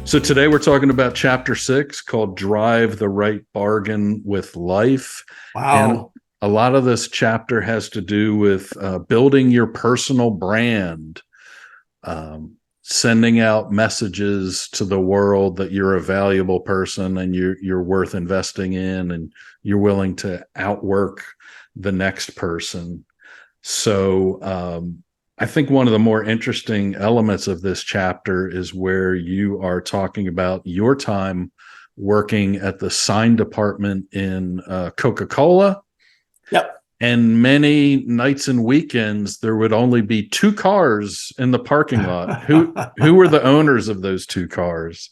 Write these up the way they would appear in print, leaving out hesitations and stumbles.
So today we're talking about chapter 6 called Drive the Right Bargain with Life. And Wow. a lot of this chapter has to do with building your personal brand, sending out messages to the world that you're a valuable person and you're worth investing in and you're willing to outwork the next person. So I think one of the more interesting elements of this chapter is where you are talking about your time working at the sign department in Coca-Cola. Yep. And many nights and weekends, there would only be two cars in the parking lot. Who were the owners of those two cars?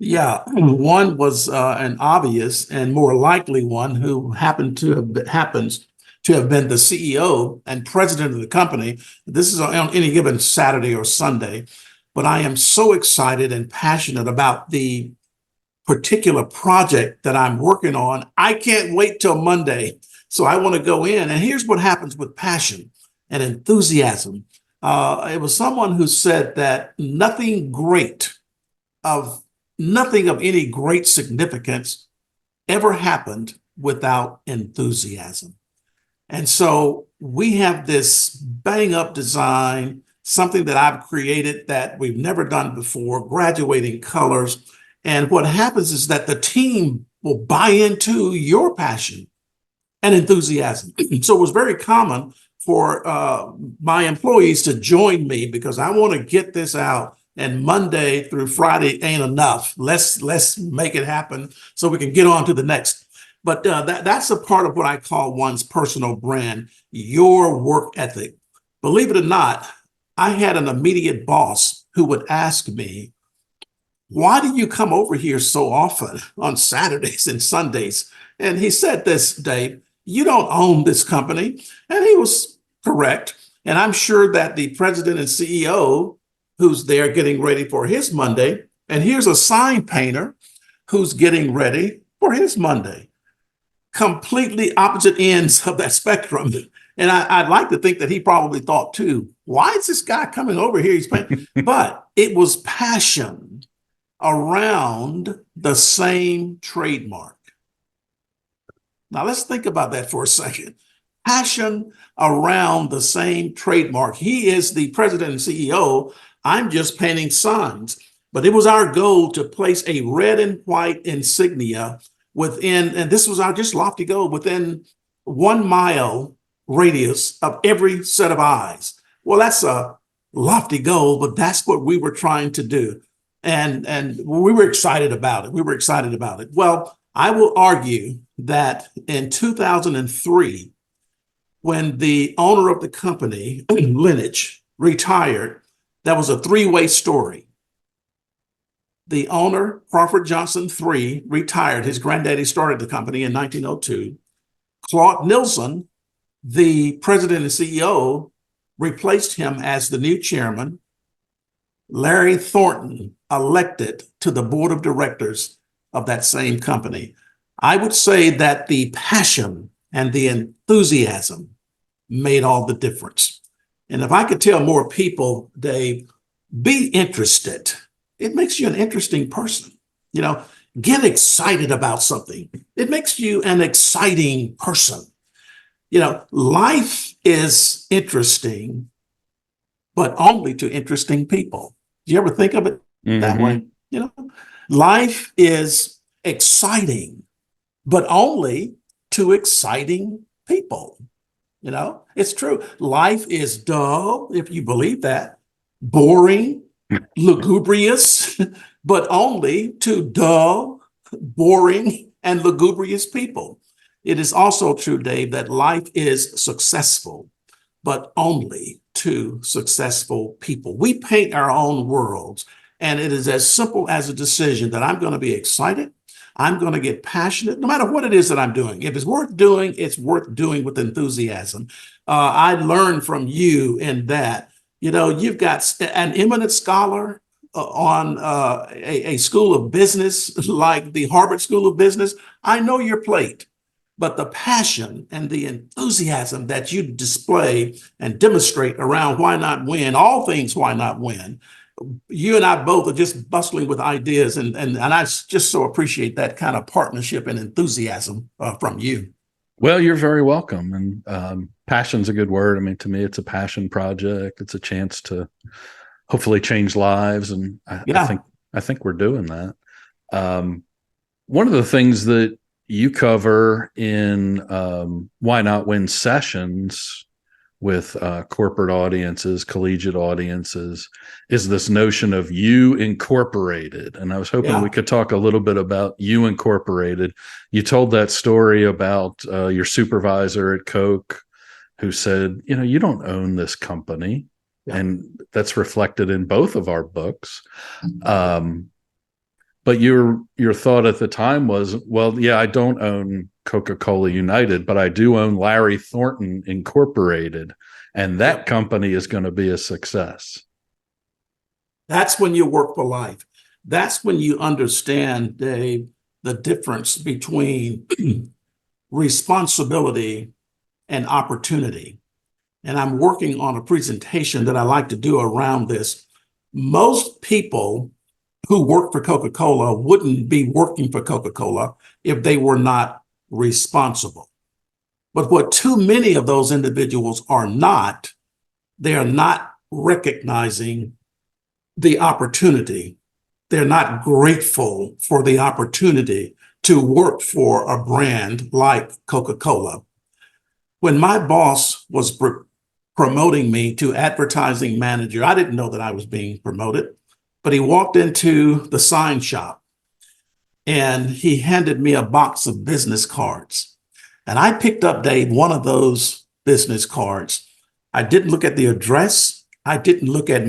Yeah. One was an obvious and more likely one who happens to have been the CEO and president of the company. This is on any given Saturday or Sunday, but I am so excited and passionate about the particular project that I'm working on. I can't wait till Monday. So I want to go in. And here's what happens with passion and enthusiasm. It was someone who said that of nothing of any great significance ever happened without enthusiasm. And so we have this bang up design, something that I've created that we've never done before, graduating colors. And what happens is that the team will buy into your passion and enthusiasm. So it was very common for my employees to join me because I want to get this out. And Monday through Friday ain't enough. Let's make it happen so we can get on to the next. But that's a part of what I call one's personal brand, your work ethic. Believe it or not, I had an immediate boss who would ask me, why do you come over here so often on Saturdays and Sundays? And he said this, Dave, you don't own this company. And he was correct. And I'm sure that the president and CEO who's there getting ready for his Monday, and here's a sign painter who's getting ready for his Monday. Completely opposite ends of that spectrum. And I'd like to think that he probably thought too, why is this guy coming over here? He's painting. But it was passion around the same trademark. Now let's think about that for a second. Passion around the same trademark. He is the president and CEO. I'm just painting signs. But it was our goal to place a red and white insignia within, and this was our just lofty goal, within 1 mile radius of every set of eyes. Well, that's a lofty goal, but that's what we were trying to do. And we were excited about it. We were excited about it. Well, I will argue that in 2003, when the owner of the company, Lineage, retired, that was a three-way story. The owner, Crawford Johnson III, retired. His granddaddy started the company in 1902. Claude Nilsson, the president and CEO, replaced him as the new chairman. Larry Thornton elected to the board of directors of that same company. I would say that the passion and the enthusiasm made all the difference. And if I could tell more people, Dave, be interested. It makes you an interesting person. Get excited about something. It makes you an exciting person. Life is interesting, but only to interesting people. Do you ever think of it that way? Life is exciting, but only to exciting people. It's true. Life is dull, if you believe that, boring, lugubrious, but only to dull, boring, and lugubrious people. It is also true, Dave, that life is successful, but only to successful people. We paint our own worlds, and it is as simple as a decision that I'm going to be excited. I'm going to get passionate, no matter what it is that I'm doing. If it's worth doing, it's worth doing with enthusiasm. I learned from you in that, you've got an eminent scholar on a school of business like the Harvard School of Business. I know your plate, but the passion and the enthusiasm that you display and demonstrate around why not win, all things why not win, you and I both are just bustling with ideas, and I just so appreciate that kind of partnership and enthusiasm from you. Well, you're very welcome. And passion's a good word. I mean, to me, it's a passion project. It's a chance to hopefully change lives, and Yeah, I think we're doing that. One of the things that you cover in Why Not Win sessions with corporate audiences, collegiate audiences, is this notion of you incorporated. And I was hoping we yeah, could talk a little bit about you incorporated. You told that story about your supervisor at Coke who said, you know, you don't own this company. yeah. And that's reflected in both of our books. But your thought at the time was, well, yeah, I don't own Coca-Cola United, but I do own Larry Thornton Incorporated, and that Yep. company is going to be a success. That's when you work for life. That's when you understand, Dave, the difference between responsibility and opportunity. And I'm working on a presentation that I like to do around this. Most people who work for Coca-Cola wouldn't be working for Coca-Cola if they were not responsible. But what too many of those individuals are not, they are not recognizing the opportunity. They're not grateful for the opportunity to work for a brand like Coca-Cola. When my boss was promoting me to advertising manager, I didn't know that I was being promoted, but he walked into the sign shop and he handed me a box of business cards. And I picked up, Dave, one of those business cards. I didn't look at the address. I didn't look at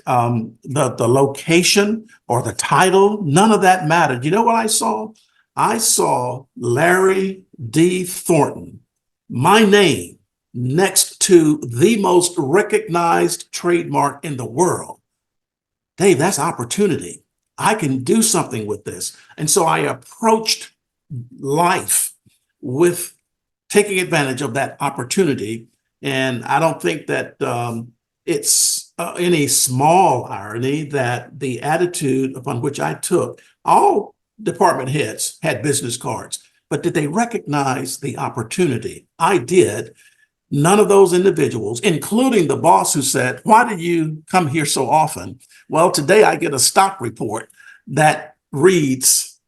the location or the title. None of that mattered. You know what I saw? I saw Larry D. Thornton, my name, next to the most recognized trademark in the world. Dave, that's opportunity. I can do something with this. And so I approached life with taking advantage of that opportunity. And I don't think that it's any small irony that the attitude upon which I took, all department heads had business cards, but did they recognize the opportunity? I did. None of those individuals, including the boss who said, "Why do you come here so often?" Well, today I get a stock report that reads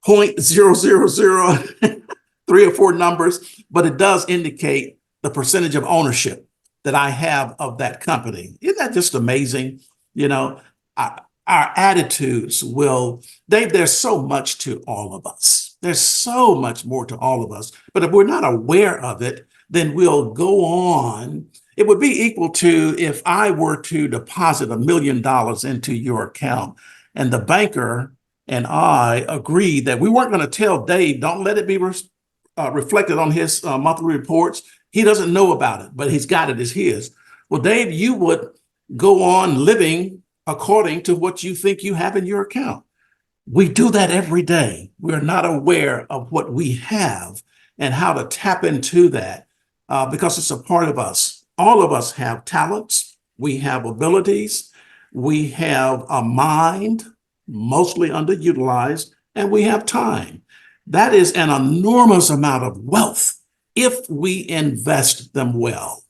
0.000 three or four numbers, but it does indicate the percentage of ownership that I have of that company. Isn't that just amazing? You know, our attitudes will, Dave, there's so much to all of us. There's so much more to all of us. But if we're not aware of it, then we'll go on. It would be equal to if I were to deposit $1 million into your account and the banker and I agreed that we weren't going to tell Dave, don't let it be reflected on his monthly reports. He doesn't know about it, but he's got it as his. Well, Dave, you would go on living according to what you think you have in your account. We do that every day. We're not aware of what we have and how to tap into that because it's a part of us. All of us have talents. We have abilities. We have a mind, mostly underutilized, and we have time. That is an enormous amount of wealth if we invest them well.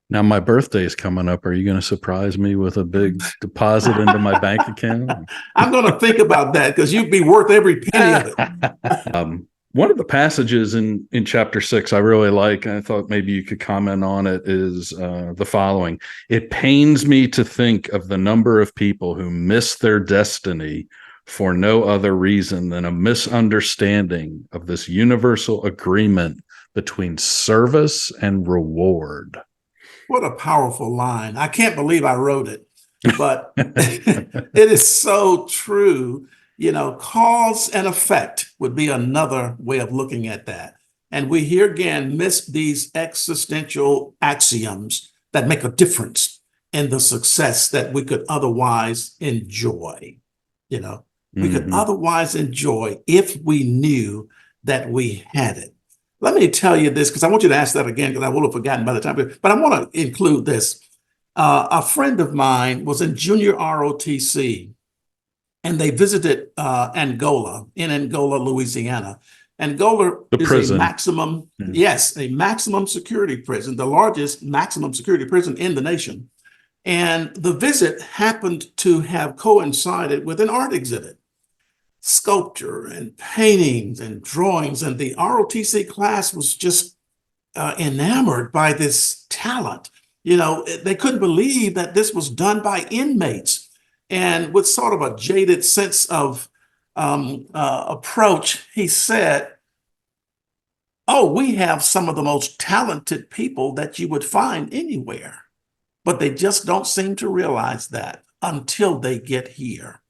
Now my birthday is coming up. Are you going to surprise me with a big deposit into my bank account? I'm going to think about that because you'd be worth every penny of it. One of the passages in chapter 6 I really like, and I thought maybe you could comment on it, is the following. It pains me to think of the number of people who miss their destiny for no other reason than a misunderstanding of this universal agreement between service and reward. What a powerful line. I can't believe I wrote it, but it is so true. You know, cause and effect would be another way of looking at that. And we here again miss these existential axioms that make a difference in the success that we could otherwise enjoy. You know, we could otherwise enjoy if we knew that we had it. Let me tell you this, because I want you to ask that again, because I will have forgotten by the time, but I want to include this. A friend of mine was in junior ROTC, and they visited Angola, in Angola, Louisiana. Angola The is a prison. maximum, Yeah. yes, a maximum security prison, the largest maximum security prison in the nation. And the visit happened to have coincided with an art exhibit, sculpture and paintings and drawings. And the ROTC class was just enamored by this talent. You know, they couldn't believe that this was done by inmates. And with sort of a jaded sense of approach, he said, "Oh, we have some of the most talented people that you would find anywhere, but they just don't seem to realize that until they get here."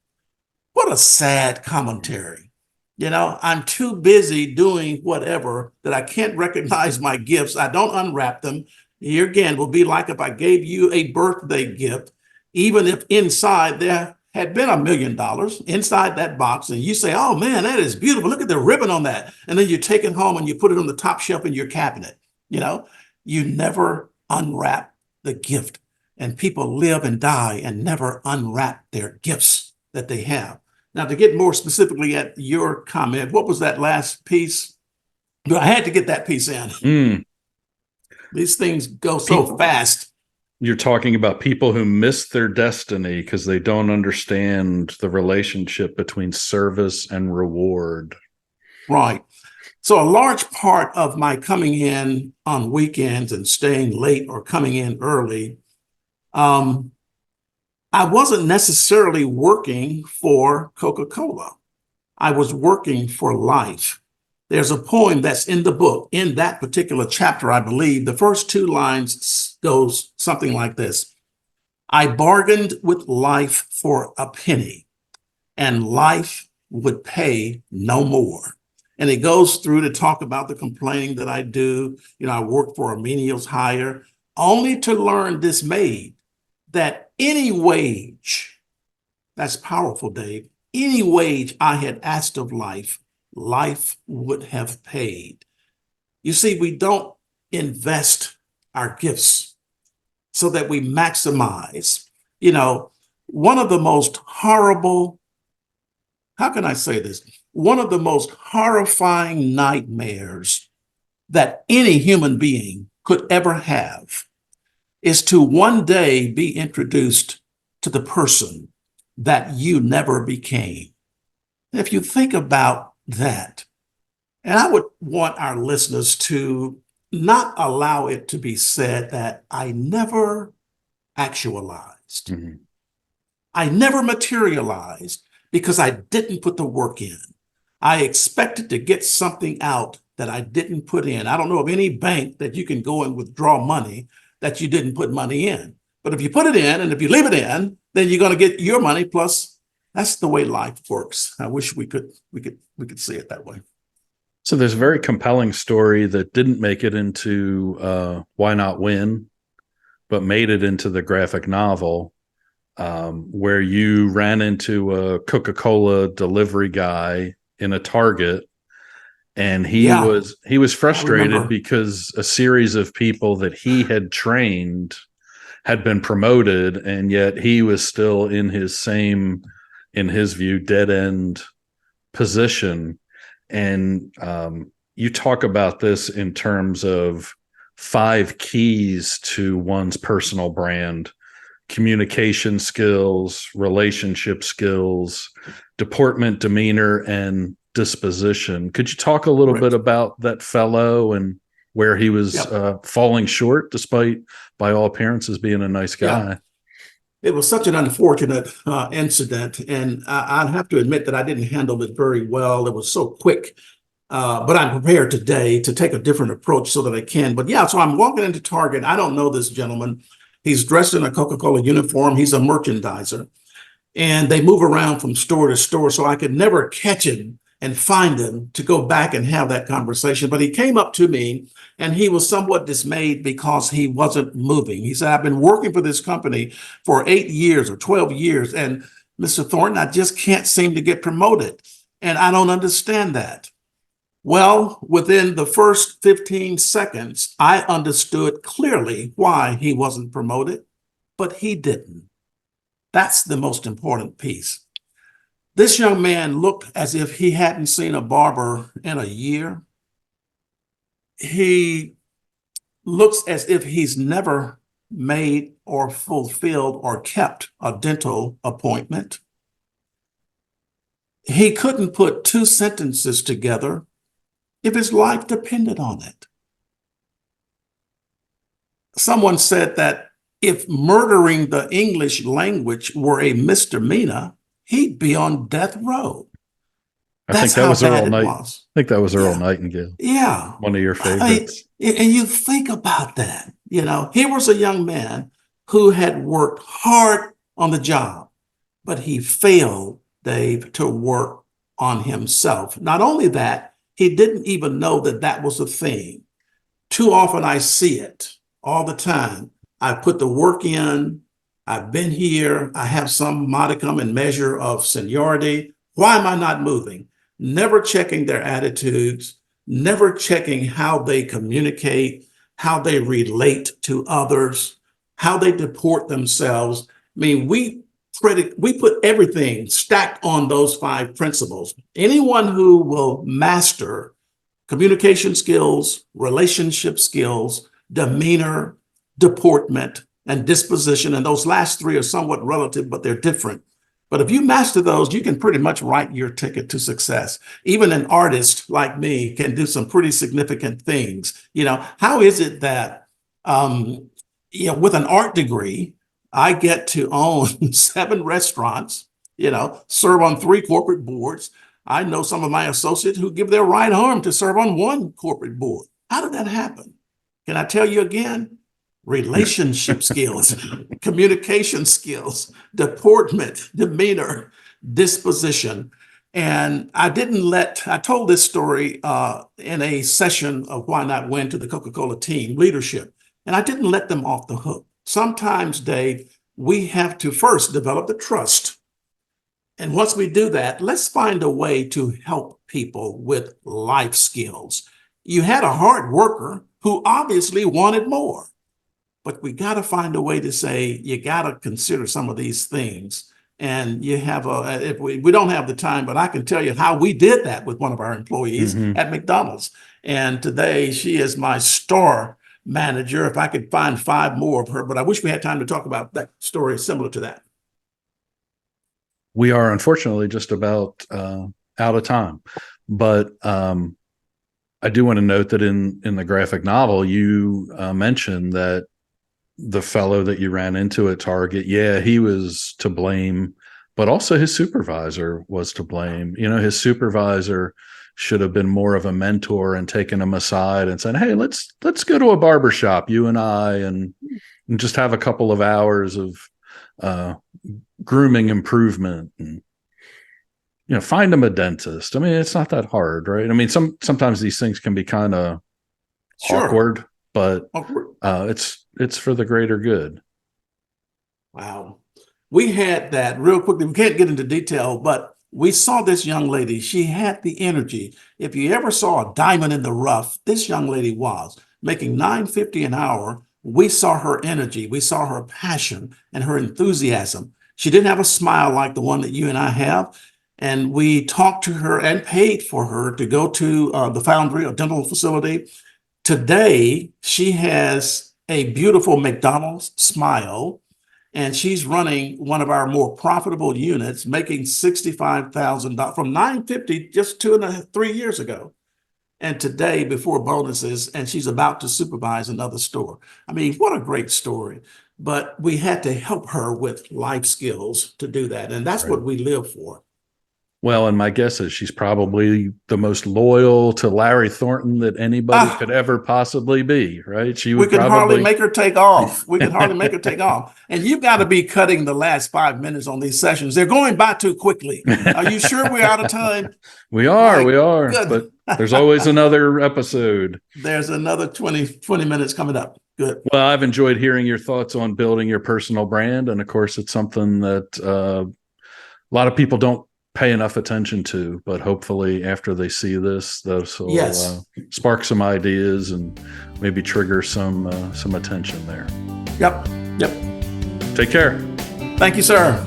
What a sad commentary. You know, I'm too busy doing whatever that I can't recognize my gifts. I don't unwrap them. Here again will be like if I gave you a birthday gift, even if inside there had been $1 million inside that box, and you say, "Oh man, that is beautiful. Look at the ribbon on that." And then you take it home and you put it on the top shelf in your cabinet. You know, you never unwrap the gift. And people live and die and never unwrap their gifts that they have. Now, to get more specifically at your comment, what was that last piece? I had to get that piece in. Mm. These things go so People, fast. you're talking about people who miss their destiny because they don't understand the relationship between service and reward. Right. So a large part of my coming in on weekends and staying late or coming in early, I wasn't necessarily working for Coca-Cola. I was working for life. There's a poem that's in the book, in that particular chapter, I believe. The first two lines goes something like this: "I bargained with life for a penny, and life would pay no more." And it goes through to talk about the complaining that I do. You know, I work for a menial's hire, only to learn dismayed that any wage, that's powerful, Dave, any wage I had asked of life, life would have paid. You see, we don't invest our gifts so that we maximize. You know, one of the most horrible, how can I say this? One of the most horrifying nightmares that any human being could ever have is to one day be introduced to the person that you never became. And if you think about that, and I would want our listeners to not allow it to be said that I never actualized. Mm-hmm. I never materialized because I didn't put the work in. I expected to get something out that I didn't put in. I don't know of any bank that you can go and withdraw money that you didn't put money in. But if you put it in and if you leave it in, then you're going to get your money plus. That's the way life works. I wish we could see it that way. So there's a very compelling story that didn't make it into Why Not Win, but made it into the graphic novel, where you ran into a Coca-Cola delivery guy in a Target, and he was frustrated because a series of people that he had trained had been promoted, and yet he was still in his same, in his view, dead end position. And you talk about this in terms of 5 keys to one's personal brand: communication skills, relationship skills, deportment, demeanor, and disposition. Could you talk a little bit about that fellow and where he was falling short, despite, by all appearances, being a nice guy? Yeah. It was such an unfortunate incident, and I have to admit that I didn't handle it very well. It was so quick, but I'm prepared today to take a different approach so that I can. But yeah, so I'm walking into Target. I don't know this gentleman. He's dressed in a Coca-Cola uniform. He's a merchandiser, and they move around from store to store, so I could never catch him and find him to go back and have that conversation. But he came up to me, and he was somewhat dismayed because he wasn't moving. He said, "I've been working for this company for 8 years or 12 years, and Mr. Thornton, I just can't seem to get promoted, and I don't understand that." Well, within the first 15 seconds, I understood clearly why he wasn't promoted. but he didn't. That's the most important piece. This young man looked as if he hadn't seen a barber in a year. He looks as if he's never made or fulfilled or kept a dental appointment. He couldn't put two sentences together if his life depended on it. Someone said that if murdering the English language were a misdemeanor, he'd be on death row. That's how bad it was. I think that was Earl Nightingale. Yeah. One of your favorites. And you think about that. Here was a young man who had worked hard on the job, but he failed, Dave, to work on himself. Not only that, he didn't even know that that was a thing. Too often I see it all the time. I put the work in. I've been here. I have some modicum and measure of seniority. Why am I not moving? Never checking their attitudes, never checking how they communicate, how they relate to others, how they deport themselves. I mean, we put everything stacked on those 5 principles. Anyone who will master communication skills, relationship skills, demeanor, deportment, and disposition, and those last 3 are somewhat relative, but they're different. But if you master those, you can pretty much write your ticket to success. Even an artist like me can do some pretty significant things. How is it that, with an art degree, I get to own 7 restaurants, serve on 3 corporate boards. I know some of my associates who give their right arm to serve on 1 corporate board. How did that happen? Can I tell you again? Relationship skills, communication skills, deportment, demeanor, disposition. And I told this story in a session of Why Not Win to the Coca-Cola team leadership, and I didn't let them off the hook. Sometimes, Dave, we have to first develop the trust. And once we do that, let's find a way to help people with life skills. You had a hard worker who obviously wanted more. But we got to find a way to say, you got to consider some of these things. And if we don't have the time, but I can tell you how we did that with one of our employees at McDonald's. And today she is my store manager. If I could find 5 more of her, but I wish we had time to talk about that story similar to that. We are unfortunately just about out of time, but I do want to note that in the graphic novel, you mentioned that the fellow that you ran into at Target, he was to blame, but also his supervisor was to blame. His supervisor should have been more of a mentor and taken him aside and said, hey, let's go to a barbershop, you and I, and just have a couple of hours of grooming improvement and, find him a dentist. I mean, it's not that hard, right? I mean, sometimes these things can be kind of awkward, but it's for the greater good. Wow. We had that real quickly. We can't get into detail, but we saw this young lady. She had the energy. If you ever saw a diamond in the rough, this young lady was making $9.50 an hour. We saw her energy. We saw her passion and her enthusiasm. She didn't have a smile like the one that you and I have. And we talked to her and paid for her to go to the Foundry, a dental facility. Today, she has a beautiful McDonald's smile, and she's running one of our more profitable units, making $65,000 from $950 just 3 years ago. And today, before bonuses, and she's about to supervise another store. I mean, what a great story. But we had to help her with life skills to do that. And that's what we live for. Well, and my guess is she's probably the most loyal to Larry Thornton that anybody could ever possibly be, right? We could hardly make her take off. And you've got to be cutting the last 5 minutes on these sessions. They're going by too quickly. Are you sure we're out of time? We are. Good. But there's always another episode. There's another 20 minutes coming up. Good. Well, I've enjoyed hearing your thoughts on building your personal brand. And of course, it's something that a lot of people don't pay enough attention to, but hopefully after they see this will spark some ideas and maybe trigger some attention there. Yep. Take care. Thank you, sir.